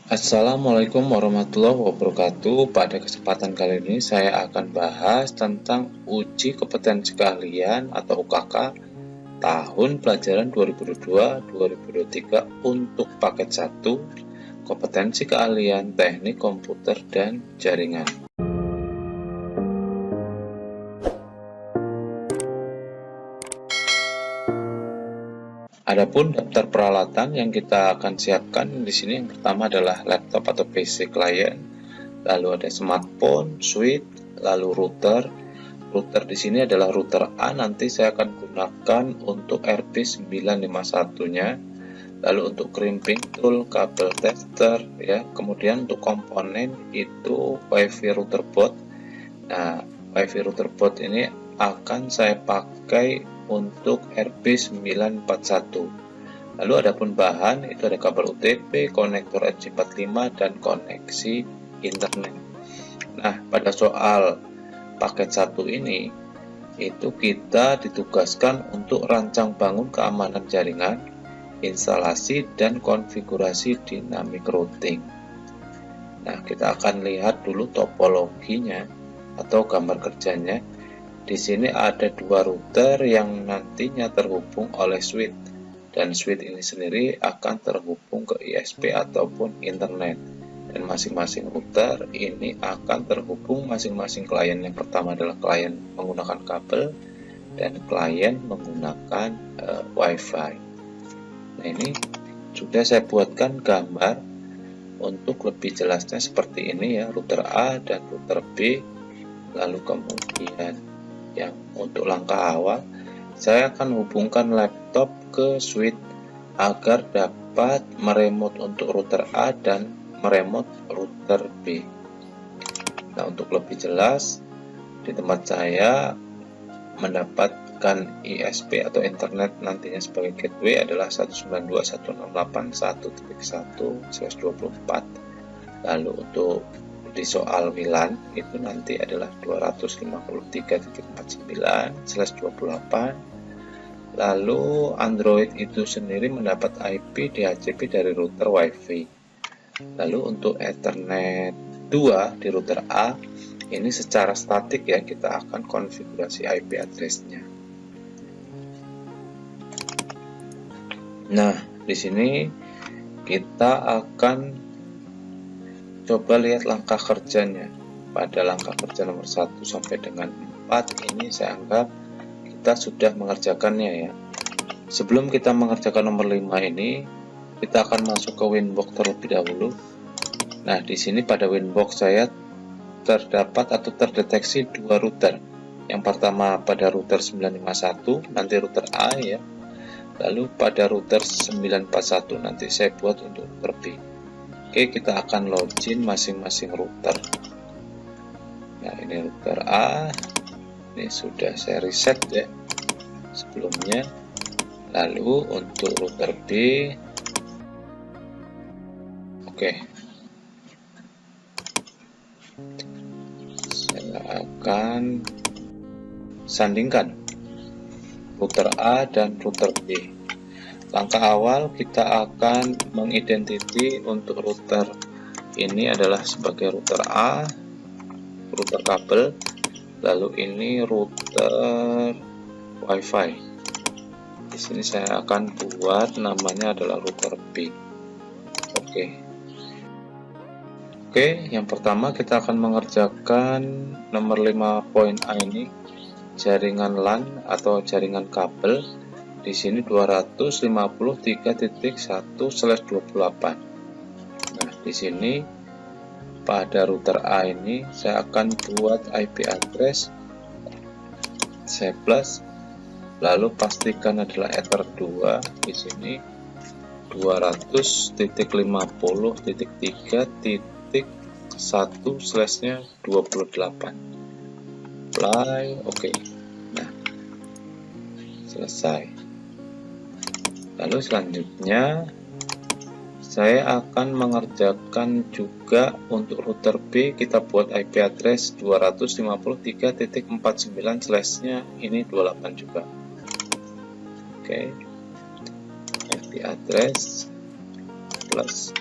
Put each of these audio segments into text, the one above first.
Assalamualaikum warahmatullahi wabarakatuh. Pada kesempatan kali ini saya akan bahas tentang uji kompetensi keahlian atau UKK tahun pelajaran 2022-2023 untuk paket 1 kompetensi keahlian teknik komputer dan jaringan. Adapun daftar peralatan yang kita akan siapkan di sini, yang pertama adalah laptop atau PC klien, lalu ada smartphone, switch, lalu router. Router di sini adalah router A, nanti saya akan gunakan untuk RP951-nya. Lalu untuk crimping tool, kabel tester ya. Kemudian untuk komponen itu WiFi router board. Nah, WiFi router board ini akan saya pakai untuk RP941. Lalu adapun bahan itu ada kabel UTP, konektor RJ45 dan koneksi internet. Nah, pada soal paket 1 ini itu kita ditugaskan untuk rancang bangun keamanan jaringan, instalasi dan konfigurasi dynamic routing. Nah, kita akan lihat dulu topologinya atau gambar kerjanya. Di sini ada dua router yang nantinya terhubung oleh switch, dan switch ini sendiri akan terhubung ke ISP ataupun internet. Dan masing-masing router ini akan terhubung masing-masing klien. Yang pertama adalah klien menggunakan kabel dan klien menggunakan WiFi. Nah, ini sudah saya buatkan gambar untuk lebih jelasnya seperti ini ya, router A dan router B. Lalu kemudian yang untuk langkah awal, saya akan hubungkan laptop ke switch agar dapat meremote untuk router A dan meremote router B. Nah, untuk lebih jelas, di tempat saya mendapatkan ISP atau internet nantinya sebagai gateway adalah 192.168.1.1/24. Lalu untuk di soal WLAN itu nanti adalah 253.49/28. Lalu Android itu sendiri mendapat IP DHCP dari router WiFi. Lalu untuk Ethernet 2 di router A ini secara statik ya, kita akan konfigurasi IP address-nya. Nah, di sini kita akan coba lihat langkah kerjanya. Pada langkah kerja nomor 1 sampai dengan 4 ini saya anggap kita sudah mengerjakannya ya. Sebelum kita mengerjakan nomor 5 ini, kita akan masuk ke Winbox terlebih dahulu. Nah, di sini pada Winbox saya terdapat atau terdeteksi dua router. Yang pertama pada router 951, nanti router A ya. Lalu pada router 941 nanti saya buat untuk router B. Oke, kita akan login masing-masing router. Nah, ini router A. Ini sudah saya reset ya sebelumnya. Lalu untuk router B, oke, saya akan sandingkan router A dan router B. Langkah awal kita akan mengidentifikasi untuk router ini adalah sebagai router A, router kabel, lalu ini router WiFi. Di sini saya akan buat namanya adalah router B. Oke, yang pertama kita akan mengerjakan nomor 5 poin A ini, jaringan LAN atau jaringan kabel. Di sini 253.1/28. Nah, di sini pada router A ini saya akan buat IP address C+, lalu pastikan adalah Ether 2 di sini 200.50.3.1/28. Apply, oke. Nah, selesai. Lalu selanjutnya saya akan mengerjakan juga untuk router B, kita buat IP address 253.49/nya ini 28 juga. Oke. IP address plus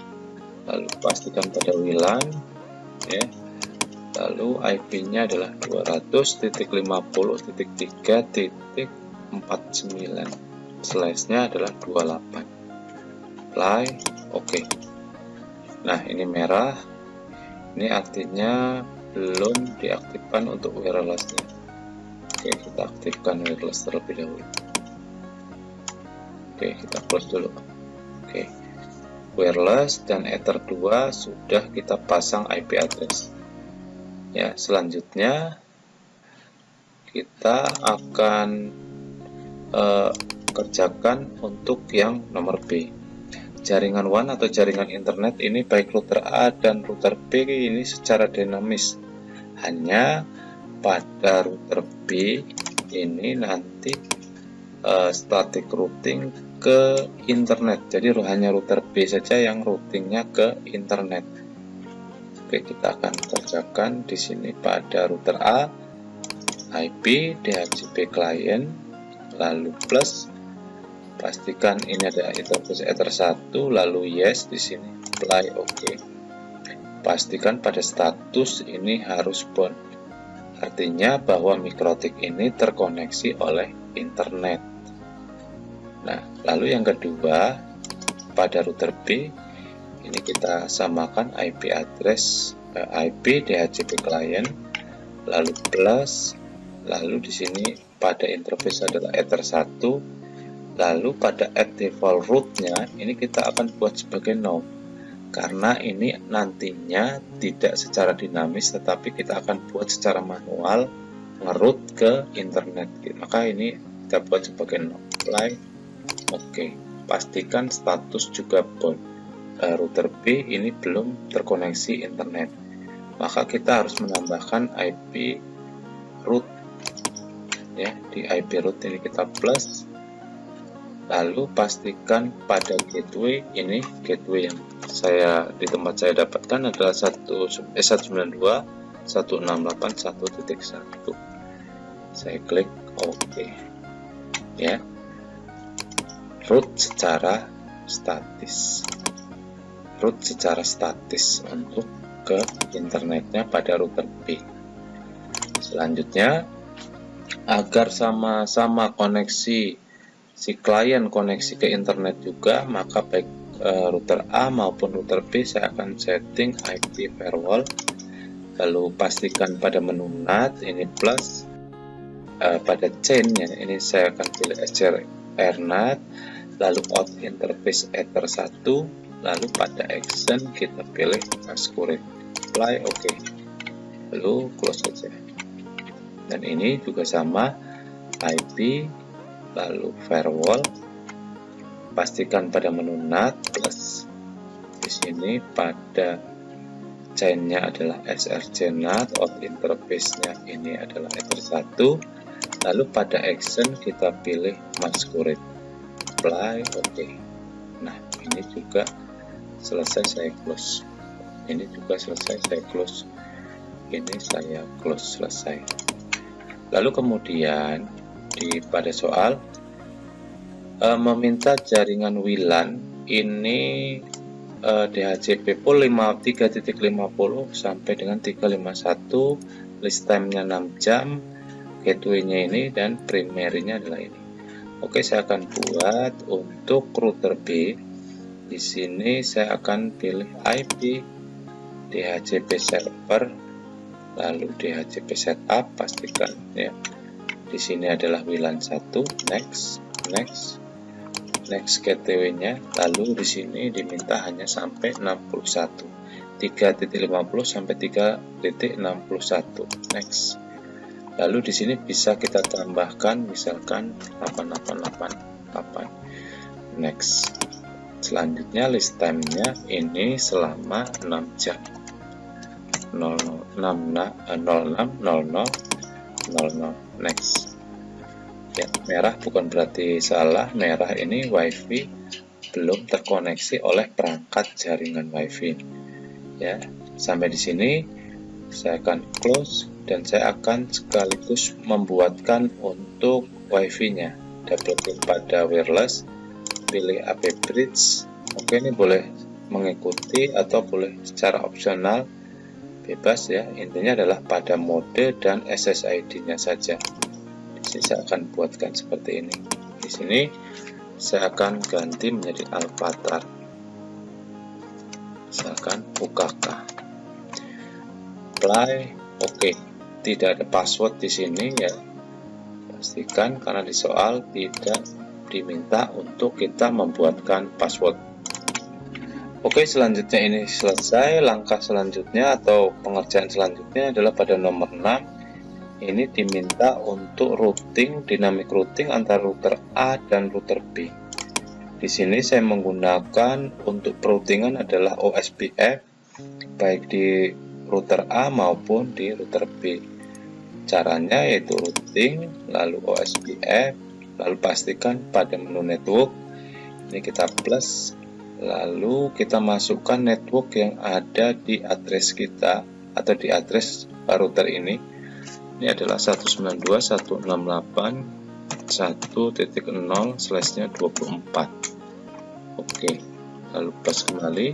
lalu pastikan pada WLAN ya, lalu IP-nya adalah 200.50.3.49, slash-nya adalah 28. Apply, oke. Nah, ini merah, ini artinya belum diaktifkan untuk wireless-nya. Oke, kita aktifkan wireless terlebih dahulu. Oke, kita close dulu. Oke, wireless dan Ether 2 sudah kita pasang IP address. Ya, selanjutnya kita akan kerjakan untuk yang nomor B. Jaringan WAN atau jaringan internet ini baik router A dan router B ini secara dinamis. Hanya pada router B ini nanti static routing ke internet. Jadi hanya router B saja yang routingnya ke internet. Oke, kita akan kerjakan di sini pada router A, IP DHCP client, lalu plus, pastikan ini ada interface Ether 1, lalu yes di sini, apply, oke. Pastikan pada status ini harus bound, artinya bahwa MikroTik ini terkoneksi oleh internet. Nah, lalu yang kedua pada router B ini kita samakan IP address IP DHCP client, lalu plus, lalu di sini pada interface adalah Ether 1, lalu pada add default route-nya ini kita akan buat sebagai no, karena ini nantinya tidak secara dinamis tetapi kita akan buat secara manual nge-route ke internet, maka ini kita buat sebagai no. Apply, oke. Pastikan status juga bound. Router B ini belum terkoneksi internet, maka kita harus menambahkan IP root ya, di IP root ini kita plus, lalu pastikan pada gateway ini, gateway yang di tempat saya dapatkan adalah 192.168.1.1. saya klik OK ya, root secara statis, root secara statis untuk ke internetnya pada router B. Selanjutnya, agar sama-sama koneksi si klien koneksi ke internet juga, maka baik router A maupun router B saya akan setting IP firewall, lalu pastikan pada menu NAT ini plus, pada chainnya ini saya akan pilih SCRNAT, lalu out interface Ether 1, lalu pada action kita pilih masquerade, apply, oke. Lalu close saja. Dan ini juga sama, IP, lalu firewall, pastikan pada menu NAT plus, di sini pada chainnya adalah srcNAT, out interface-nya ini adalah Ether 1, lalu pada action kita pilih masquerade, apply, oke. Nah, ini juga selesai, saya close. Ini juga selesai, saya close. Ini saya close, selesai. Lalu kemudian pada soal meminta jaringan WLAN ini DHCP pool 3.50 sampai dengan 351, list time-nya 6 jam, gateway-nya ini, dan primary-nya adalah ini. Oke, saya akan buat untuk router B. Di sini saya akan pilih IP DHCP server, lalu DHCP setup, pastikan ya. Di sini adalah WLAN 1, next, gateway-nya, lalu di sini diminta hanya sampai 61, 3.50 sampai 3.61, next. Lalu di sini bisa kita tambahkan misalkan 8888, next. Selanjutnya list time-nya ini selama 6 jam, 06.00, next. Ya, merah bukan berarti salah, merah ini WiFi belum terkoneksi oleh perangkat jaringan WiFi. Ya, sampai di sini saya akan close dan saya akan sekaligus membuatkan untuk WiFi-nya. Double klik pada wireless, pilih AP bridge. Oke, ini boleh mengikuti atau boleh secara opsional, bebas ya. Intinya adalah pada mode dan SSID-nya saja. Di sini saya akan buatkan seperti ini. Di sini saya akan ganti menjadi Alphatar, misalkan UKK. Apply, oke. Tidak ada password di sini ya. Pastikan karena di soal tidak diminta untuk kita membuatkan password. Oke, selanjutnya ini selesai. Langkah selanjutnya atau pengerjaan selanjutnya adalah pada nomor 6. Ini diminta untuk routing, dynamic routing antara router A dan router B. Di sini saya menggunakan untuk routingan adalah OSPF, baik di router A maupun di router B. Caranya yaitu routing, lalu OSPF, lalu pastikan pada menu network, ini kita plus, lalu kita masukkan network yang ada di address kita atau di address router ini. Ini adalah 192.168.1.0/24. Oke, lalu plus kembali.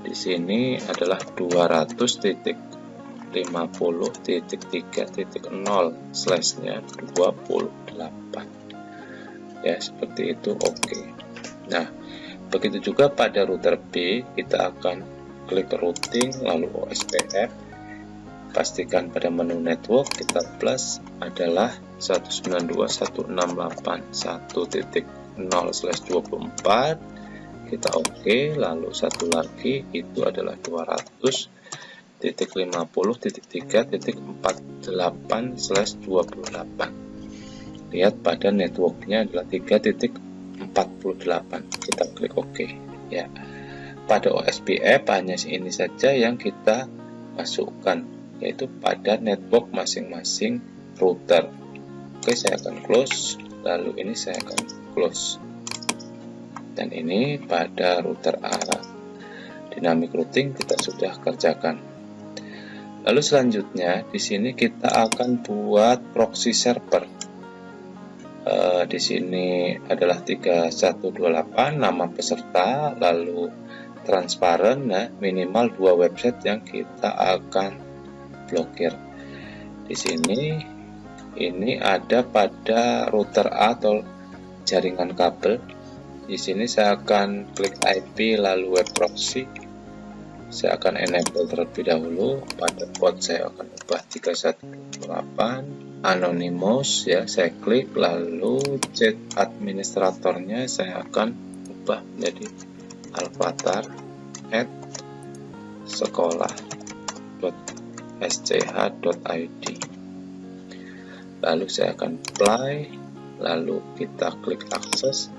Di sini adalah 200.50.3.0/28 ya, seperti itu. Oke. Nah, begitu juga pada router B, kita akan klik routing lalu OSPF, pastikan pada menu network kita plus adalah 192.168.1.0/24. Kita oke, lalu satu lagi itu adalah 200.50.3.48/28. Lihat pada networknya adalah 3.48. Kita klik oke ya. Pada OSPF hanya ini saja yang kita masukkan, yaitu pada network masing-masing router. Oke, saya akan close, lalu ini saya akan close. Dan ini pada router A, dynamic routing kita sudah kerjakan. Lalu selanjutnya di sini kita akan buat proxy server. Di sini adalah 3128 nama peserta, lalu transparan, nah, minimal 2 website yang kita akan blokir. Di sini ini ada pada router A atau jaringan kabel. Di sini saya akan klik IP lalu web proxy. Saya akan enable terlebih dahulu. Pada port saya akan ubah 3128 anonymous ya. Saya klik lalu chat administratornya saya akan ubah menjadi alphatar@sekolah.sch.id. Lalu saya akan apply, lalu kita klik akses.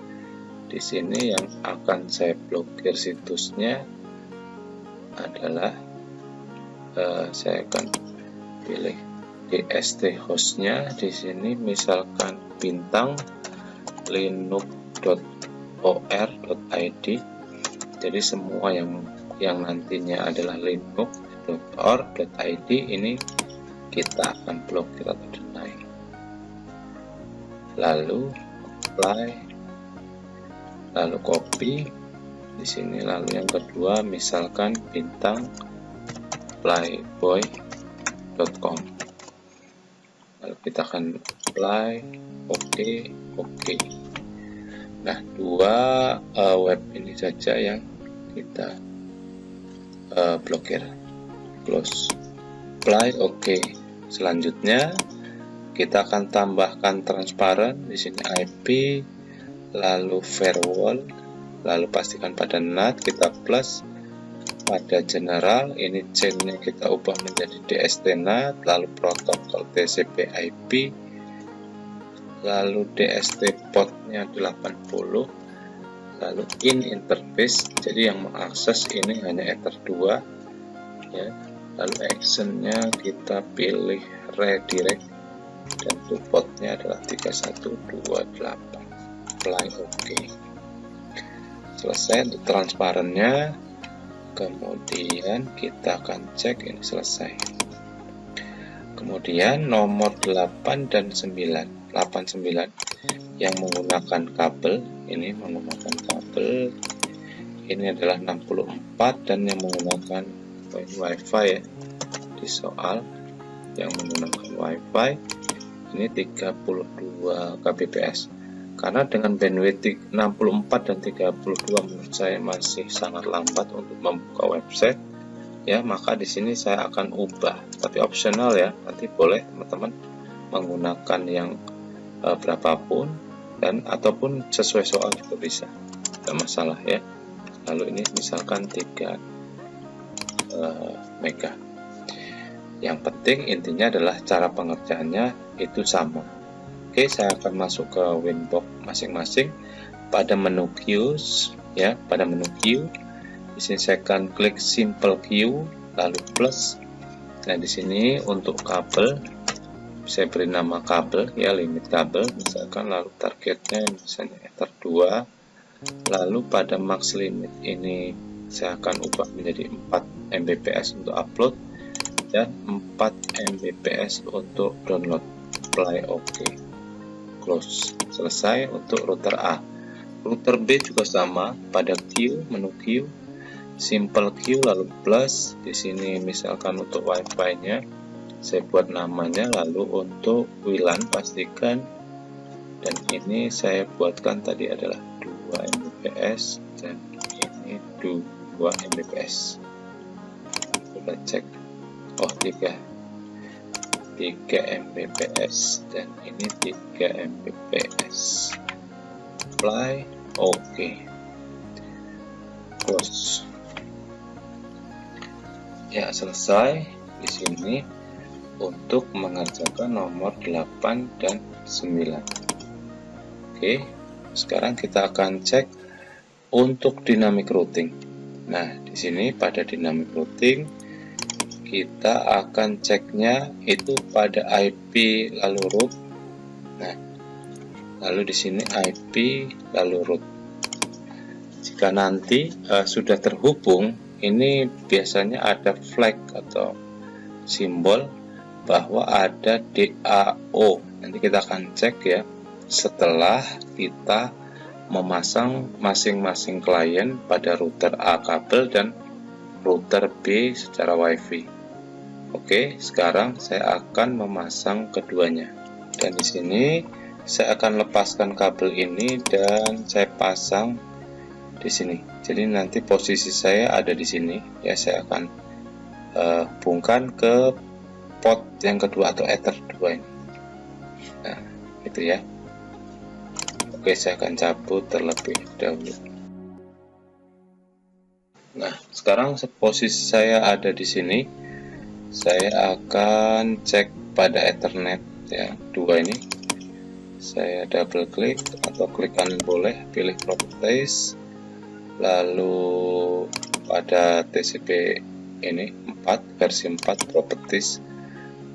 Di sini yang akan saya blokir situsnya adalah saya akan pilih DST hostnya. Di sini misalkan bintang linux.or.id. Jadi semua yang nantinya adalah linux.or.id ini kita akan blokir atau deny. Lalu apply. Lalu copy di sini, lalu yang kedua misalkan bintang playboy.com, lalu kita akan apply, oke. Nah, 2 web ini saja yang kita blokir. Close, apply, oke. Selanjutnya kita akan tambahkan transparan di sini IP, lalu firewall, lalu pastikan pada NAT kita plus, pada general ini chainnya kita ubah menjadi DST NAT, lalu protokol TCP IP, lalu DST portnya 80, lalu in interface, jadi yang mengakses ini hanya Ether 2 ya. Lalu actionnya kita pilih redirect dan portnya adalah 3128. Apply, oke. Selesai untuk transparannya. Kemudian kita akan cek ini selesai. Kemudian nomor 8 dan 9, 89 yang menggunakan kabel, ini menggunakan kabel ini adalah 64 dan yang menggunakan WiFi ya. Di soal yang menggunakan WiFi ini 32 kbps. Karena dengan bandwidth 64 dan 32 menurut saya masih sangat lambat untuk membuka website ya, maka di sini saya akan ubah, tapi opsional ya, nanti boleh teman-teman menggunakan yang berapapun dan ataupun sesuai soal juga bisa, tidak masalah ya. Lalu ini misalkan 3 mega. Yang penting intinya adalah cara pengerjaannya itu sama. Oke, saya akan masuk ke Winbox masing-masing. Pada menu queues ya, pada menu queue di sini saya akan klik simple queue lalu plus. Nah, di sini untuk kabel saya beri nama kabel ya, limit kabel misalkan, lalu targetnya misalnya ether 2. Lalu pada max limit ini saya akan ubah menjadi 4 Mbps untuk upload dan 4 Mbps untuk download. Apply OK, close. Selesai untuk router A. Router B juga sama, pada queue, menu queue, simple queue lalu plus. Di sini misalkan untuk WiFi-nya saya buat namanya, lalu untuk WLAN pastikan, dan ini saya buatkan tadi adalah 2 Mbps dan ini 2 Mbps. Coba cek, oh 3 Mbps dan ini 3 Mbps. Apply OK, close. Ya, selesai di sini untuk mengerjakan nomor 8 dan 9. Oke, sekarang kita akan cek untuk dynamic routing. Nah, di sini pada dynamic routing kita akan ceknya itu pada IP lalu root. Nah, lalu di sini IP lalu root. Jika nanti sudah terhubung, ini biasanya ada flag atau simbol bahwa ada DAO. Nanti kita akan cek ya setelah kita memasang masing-masing klien pada router A kabel dan router B secara WiFi. Oke, sekarang saya akan memasang keduanya. Dan di sini saya akan lepaskan kabel ini dan saya pasang di sini. Jadi nanti posisi saya ada di sini ya, saya akan hubungkan ke port yang kedua atau ether 2 ini. Nah, gitu ya. Oke, saya akan cabut terlebih dahulu. Nah, sekarang posisi saya ada di sini. Saya akan cek pada Ethernet ya, 2 ini. Saya double klik atau klik kanan boleh, pilih properties. Lalu pada TCP ini 4 versi 4 properties.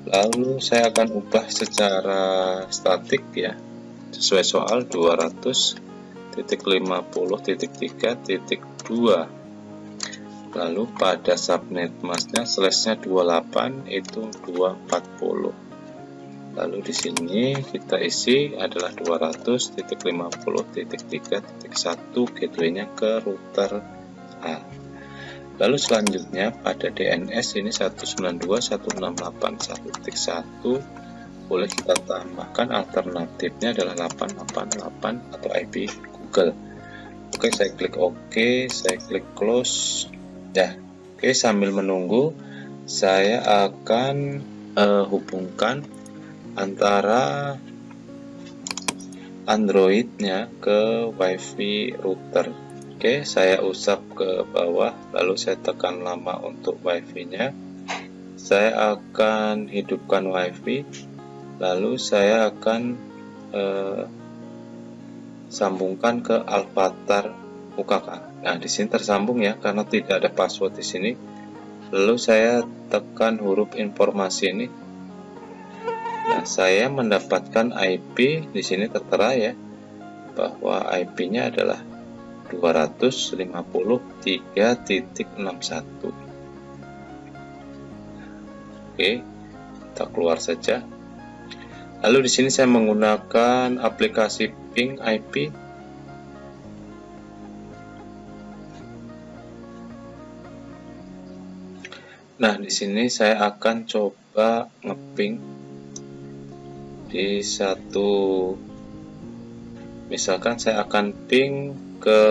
Lalu saya akan ubah secara statik ya, sesuai soal 200.50.3.2. Lalu pada subnet masknya slashnya 28 itu 240. Lalu di sini kita isi adalah 200.50.3.1 gateway-nya ke router A. Lalu selanjutnya pada DNS ini 192.168.1.1 boleh kita tambahkan alternatifnya adalah 888 atau IP Google. Oke, saya klik OK, saya klik close. Ya, oke, sambil menunggu saya akan hubungkan antara Android-nya ke WiFi router. Oke, saya usap ke bawah, lalu saya tekan lama untuk WiFi-nya. Saya akan hidupkan WiFi, lalu saya akan sambungkan ke Alphatar UKK. Nah, di sini tersambung ya, karena tidak ada password di sini. Lalu saya tekan huruf informasi ini. Nah, saya mendapatkan IP di sini tertera ya, bahwa IP-nya adalah 250.3.61. Oke, kita keluar saja. Lalu di sini saya menggunakan aplikasi ping IP. Nah, di sini saya akan coba ngeping di satu, misalkan saya akan ping ke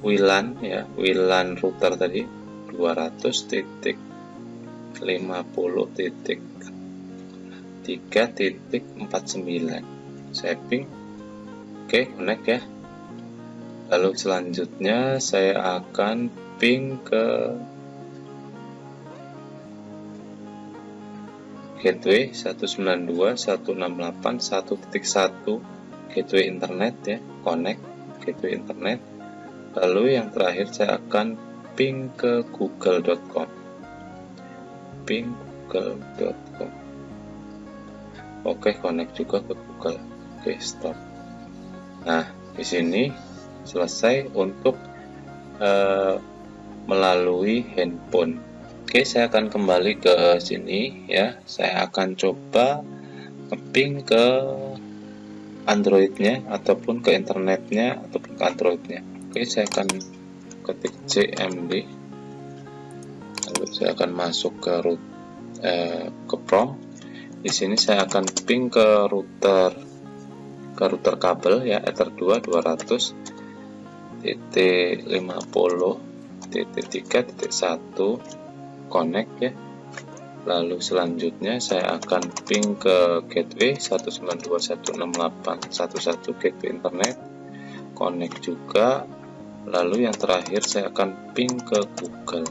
WLAN ya, WLAN router tadi 200.50.3.49. Saya ping. Oke, connect ya. Lalu selanjutnya saya akan ping ke gateway 192.168.1.1 gateway internet ya, connect gateway internet. Lalu yang terakhir saya akan ping ke google.com, ping google.com. Oke, connect juga ke Google. Oke, stop. Nah, di sini selesai untuk melalui handphone. Oke, saya akan kembali ke sini ya. Saya akan coba ping ke Androidnya ataupun ke internetnya ataupun ke Androidnya. Oke, saya akan ketik cmd, lalu saya akan masuk ke prompt. Di sini saya akan ping ke router kabel ya, Ether 2 200.50.3.1 connect ya. Lalu selanjutnya saya akan ping ke gateway 192.168.1.1 gateway internet, connect juga. Lalu yang terakhir saya akan ping ke google.com.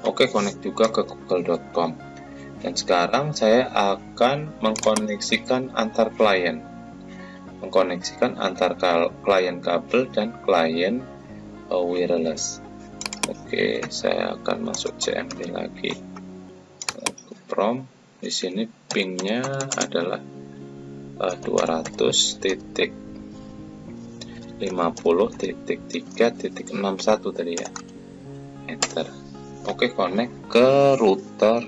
Oke, connect juga ke google.com. Dan sekarang saya akan mengkoneksikan antar klien, klien kabel dan klien wireless. Oke, saya akan masuk CMD lagi ke prompt. Di sini pingnya adalah 200.50.3.61 tadi ya, enter. Oke, connect ke router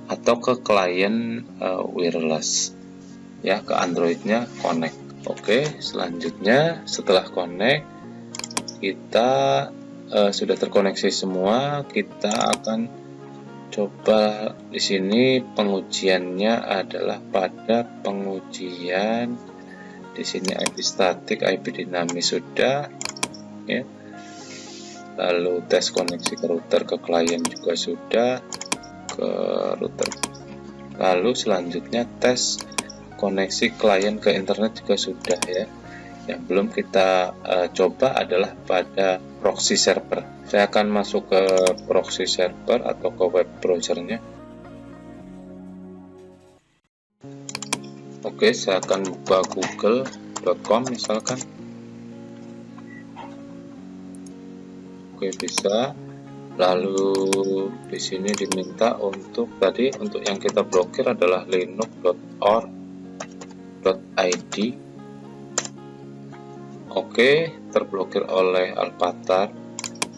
atau ke klien wireless ya, ke Androidnya connect. Oke, selanjutnya setelah connect kita sudah terkoneksi semua, kita akan coba di sini pengujiannya adalah pada pengujian di sini IP statik, IP dinamis sudah ya. Lalu tes koneksi ke router ke klien juga sudah, ke router. Lalu selanjutnya tes koneksi klien ke internet juga sudah ya. Yang belum kita coba adalah pada proxy server. Saya akan masuk ke proxy server atau ke web browsernya. Oke, saya akan buka google.com misalkan. Oke, bisa. Lalu di sini diminta untuk yang kita blokir adalah linux.org.id. Oke, terblokir oleh Alphatar.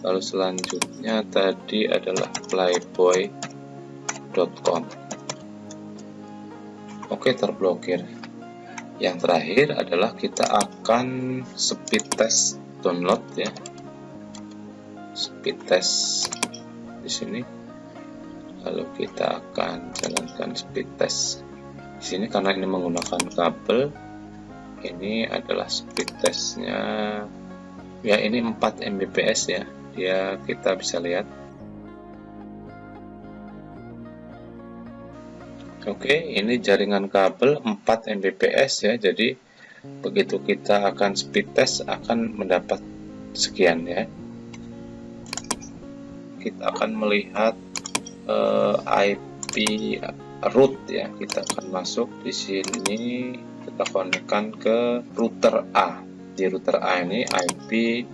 Lalu selanjutnya tadi adalah playboy.com. Oke, terblokir. Yang terakhir adalah kita akan speed test download ya. Speed test di sini. Lalu kita akan jalankan speed test di sini karena ini menggunakan kabel. Ini adalah speed testnya ya, ini 4 Mbps ya, kita bisa lihat. Oke, ini jaringan kabel 4 Mbps ya, jadi begitu kita akan speed test akan mendapat sekian ya. Kita akan melihat IP root ya, kita akan masuk di sini, kita konekkan ke router A. Di router A ini IP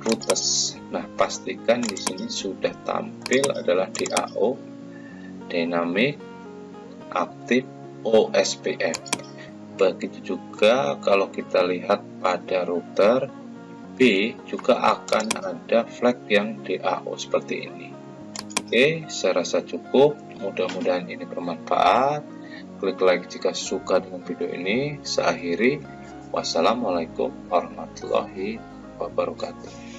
routers. Nah, pastikan di sini sudah tampil adalah DAO, dynamic active OSPF. Begitu juga kalau kita lihat pada router B juga akan ada flag yang DAO seperti ini. Oke, saya rasa cukup. Mudah-mudahan ini bermanfaat. Klik like jika suka dengan video ini. Saya akhiri. Wassalamualaikum warahmatullahi wabarakatuh.